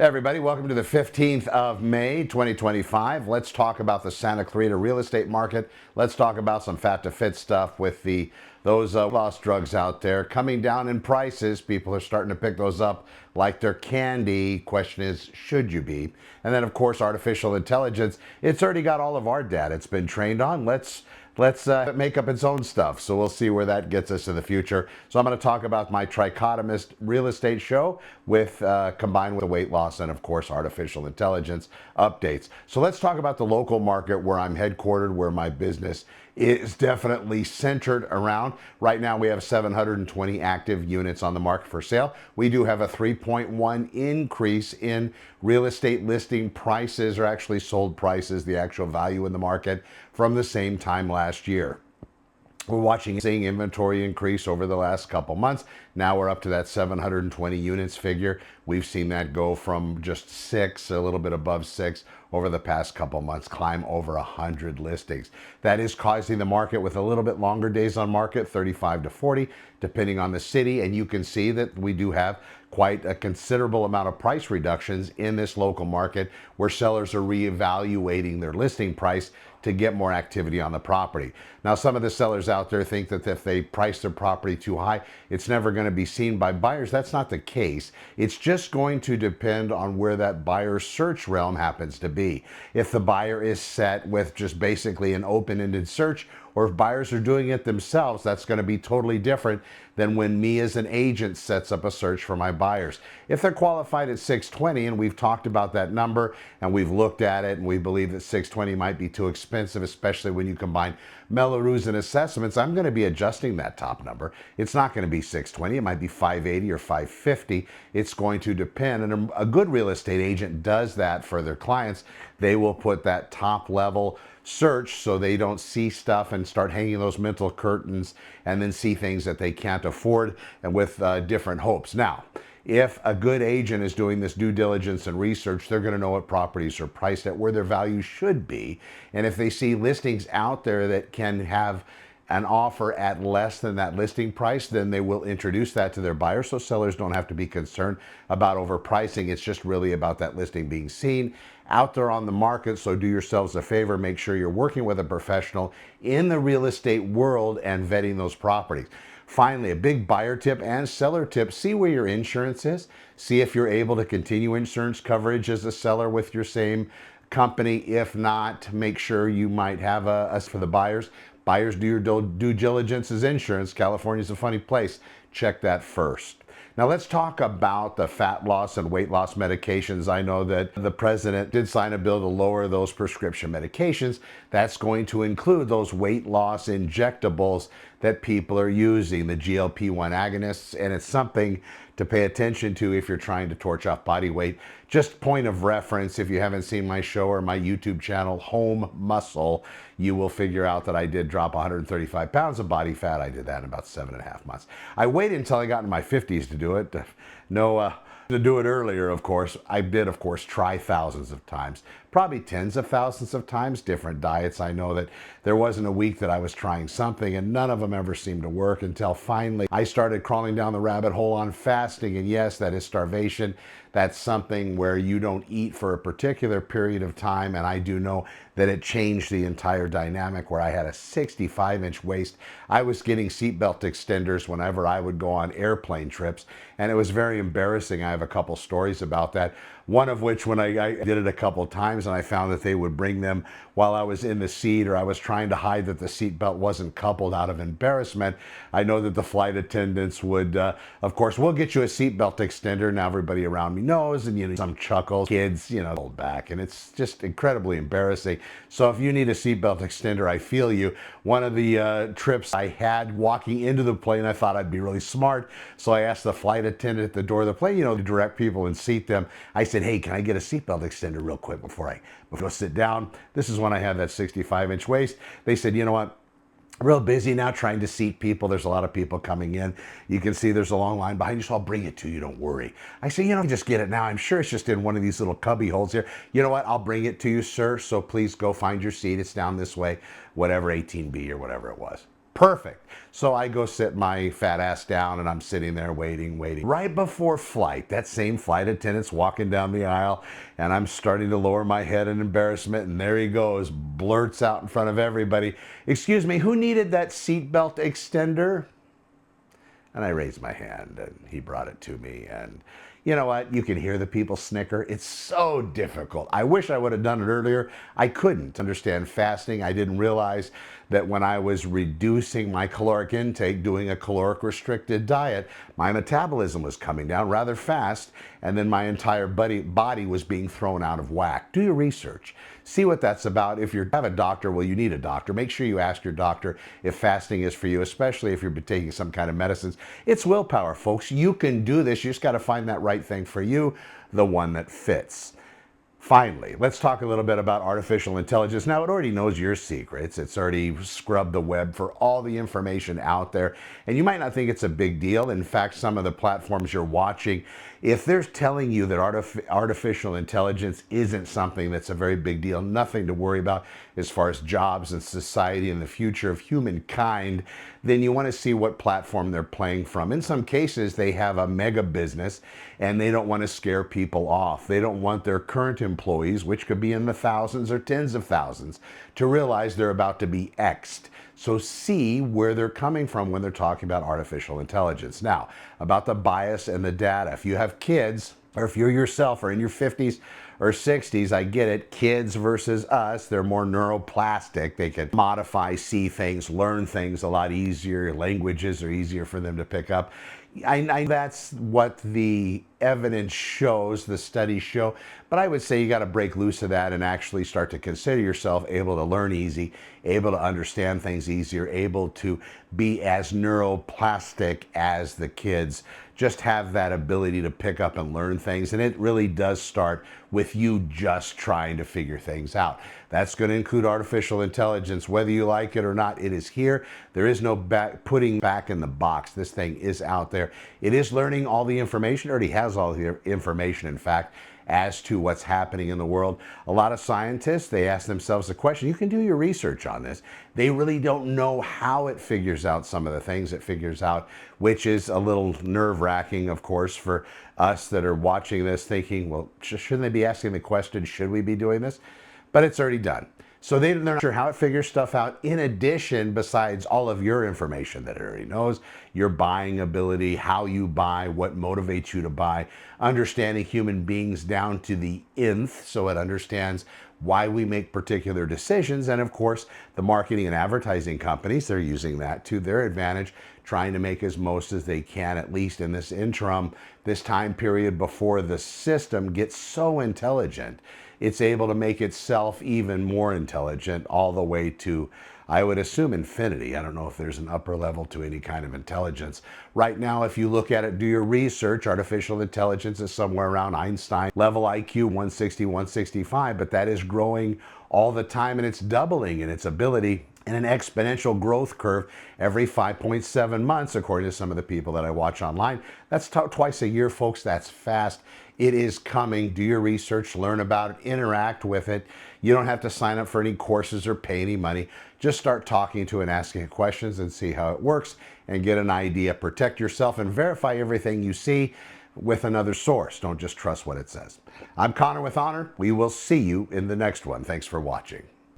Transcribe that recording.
Hey everybody, welcome to the 15th of May 2025. Let's talk about the Santa Clarita real estate market. Let's talk about some fat to fit stuff with those lost drugs out there coming down in prices. People are starting to pick those up like they're candy. Question is, should you be? And then of course artificial intelligence. It's already got all of our data it's been trained on. Let's make up its own stuff. So we'll see where that gets us in the future. So I'm going to talk about my trichotomist real estate show with combined with the weight loss and of course artificial intelligence updates. So let's talk about the local market where I'm headquartered, where my business is definitely centered around. Right now we have 720 active units on the market for sale. We do have a 3.1 increase in real estate listing prices, or actually sold prices, the actual value in the market from the same time last year. We're seeing inventory increase over the last couple months. Now we're up to that 720 units figure. We've seen that go from just 6, a little bit above 6 over the past couple months, climb over 100 listings. That is causing the market with a little bit longer days on market, 35 to 40, depending on the city. And you can see that we do have quite a considerable amount of price reductions in this local market where sellers are reevaluating their listing price to get more activity on the property. Now, some of the sellers out there think that if they price their property too high, it's never going to be seen by buyers. That's not the case. It's just going to depend on where that buyer's search realm happens to be. If the buyer is set with just basically an open-ended search, or if buyers are doing it themselves, that's going to be totally different than when me as an agent sets up a search for my buyers. If they're qualified at 620, and we've talked about that number and we've looked at it and we believe that 620 might be too expensive, especially when you combine Mello-Roos and assessments, I'm going to be adjusting that top number. It's not going to be 620, it might be 580 or 550. It's going to depend, and a good real estate agent does that for their clients. They will put that top level search so they don't see stuff and start hanging those mental curtains and then see things that they can't afford, and with different hopes. Now, if a good agent is doing this due diligence and research, they're going to know what properties are priced at, where their value should be. And if they see listings out there that can have an offer at less than that listing price, then they will introduce that to their buyers, so sellers don't have to be concerned about overpricing. It's just really about that listing being seen out there on the market. So do yourselves a favor, make sure you're working with a professional in the real estate world and vetting those properties. Finally, a big buyer tip and seller tip: see where your insurance is. See if you're able to continue insurance coverage as a seller with your same company. If not, make sure you might have for the buyers. Buyers, do your due diligence as insurance. California's a funny place. Check that first. Now let's talk about the fat loss and weight loss medications. I know that the president did sign a bill to lower those prescription medications. That's going to include those weight loss injectables that people are using, the GLP-1 agonists, and it's something to pay attention to if you're trying to torch off body weight. Just point of reference, if you haven't seen my show or my YouTube channel, Home Muscle, you will figure out that I did drop 135 pounds of body fat. I did that in about 7.5 months. I waited until I got in my 50s to do it. To do it earlier, of course. I did, of course, try thousands of times, probably tens of thousands of times, different diets. I know that there wasn't a week that I was trying something and none of them ever seemed to work, until finally I started crawling down the rabbit hole on fasting. And yes, that is starvation. That's something where you don't eat for a particular period of time. And I do know that it changed the entire dynamic, where I had a 65-inch waist. I was getting seatbelt extenders whenever I would go on airplane trips, and it was very embarrassing. I have a couple stories about that. One of which, when I did it a couple times and I found that they would bring them while I was in the seat, or I was trying to hide that the seatbelt wasn't coupled out of embarrassment. I know that the flight attendants would, of course, we'll get you a seatbelt extender. Now everybody around me knows, and some chuckles, kids, hold back, and it's just incredibly embarrassing. So if you need a seatbelt extender, I feel you. One of the trips I had walking into the plane, I thought I'd be really smart, so I asked the flight attendant at the door of the plane, to direct people and seat them. I said, "Hey, can I get a seatbelt extender real quick before I sit down?" This is when I had that 65-inch waist. They said, "You know what? Real busy now trying to seat people. There's a lot of people coming in. You can see there's a long line behind you, so I'll bring it to you. Don't worry." I say, "Just get it now. I'm sure it's just in one of these little cubby holes here." "You know what? I'll bring it to you, sir. So please go find your seat. It's down this way," whatever, 18B or whatever it was. Perfect. So I go sit my fat ass down and I'm sitting there waiting. Right before flight, that same flight attendant's walking down the aisle and I'm starting to lower my head in embarrassment, and there he goes, blurts out in front of everybody, "Excuse me, who needed that seatbelt extender?" And I raised my hand and he brought it to me. And you know what? You can hear the people snicker. It's so difficult. I wish I would have done it earlier. I couldn't understand fasting. I didn't realize that when I was reducing my caloric intake, doing a caloric restricted diet, my metabolism was coming down rather fast, and then my entire body was being thrown out of whack. Do your research. See what that's about. If you have a doctor, well, you need a doctor. Make sure you ask your doctor if fasting is for you, especially if you're taking some kind of medicines. It's willpower, folks. You can do this. You just got to find that right thing for you, the one that fits. Finally, let's talk a little bit about artificial intelligence. Now, it already knows your secrets. It's already scrubbed the web for all the information out there. And you might not think it's a big deal. In fact, some of the platforms you're watching, if they're telling you that artificial intelligence isn't something that's a very big deal, nothing to worry about as far as jobs and society and the future of humankind, then you want to see what platform they're playing from. In some cases, they have a mega business and they don't want to scare people off. They don't want their current employees, which could be in the thousands or tens of thousands, to realize they're about to be X'd. So see where they're coming from when they're talking about artificial intelligence. Now, about the bias and the data. If you have kids, or if you're yourself or in your 50s or 60s, I get it, kids versus us, they're more neuroplastic. They can modify, see things, learn things a lot easier. Languages are easier for them to pick up. I that's what the evidence shows, the studies show, but I would say you got to break loose of that and actually start to consider yourself able to learn easy, able to understand things easier, able to be as neuroplastic as the kids. Just have that ability to pick up and learn things, and it really does start with you just trying to figure things out. That's going to include artificial intelligence. Whether you like it or not, it is here. There is no putting back in the box. This thing is out there. It is learning all the information. It already has all the information, in fact, as to what's happening in the world. A lot of scientists, they ask themselves the question, you can do your research on this. They really don't know how it figures out some of the things it figures out, which is a little nerve-wracking, of course, for us that are watching this thinking, well, shouldn't they be asking the question, should we be doing this? But it's already done. So they're not sure how it figures stuff out. In addition, besides all of your information that it already knows, your buying ability, how you buy, what motivates you to buy, understanding human beings down to the nth, so it understands why we make particular decisions. And of course, the marketing and advertising companies, they're using that to their advantage, trying to make as most as they can, at least in this interim, this time period before the system gets so intelligent. It's able to make itself even more intelligent all the way to, I would assume, infinity. I don't know if there's an upper level to any kind of intelligence. Right now, if you look at it, do your research, artificial intelligence is somewhere around Einstein level IQ 160, 165, but that is growing all the time, and it's doubling in its ability in an exponential growth curve every 5.7 months, according to some of the people that I watch online. That's twice a year, folks. That's fast. It is coming. Do your research, learn about it, interact with it. You don't have to sign up for any courses or pay any money. Just start talking to and asking questions and see how it works and get an idea. Protect yourself and verify everything you see with another source. Don't just trust what it says. I'm Connor with Honor. We will see you in the next one. Thanks for watching.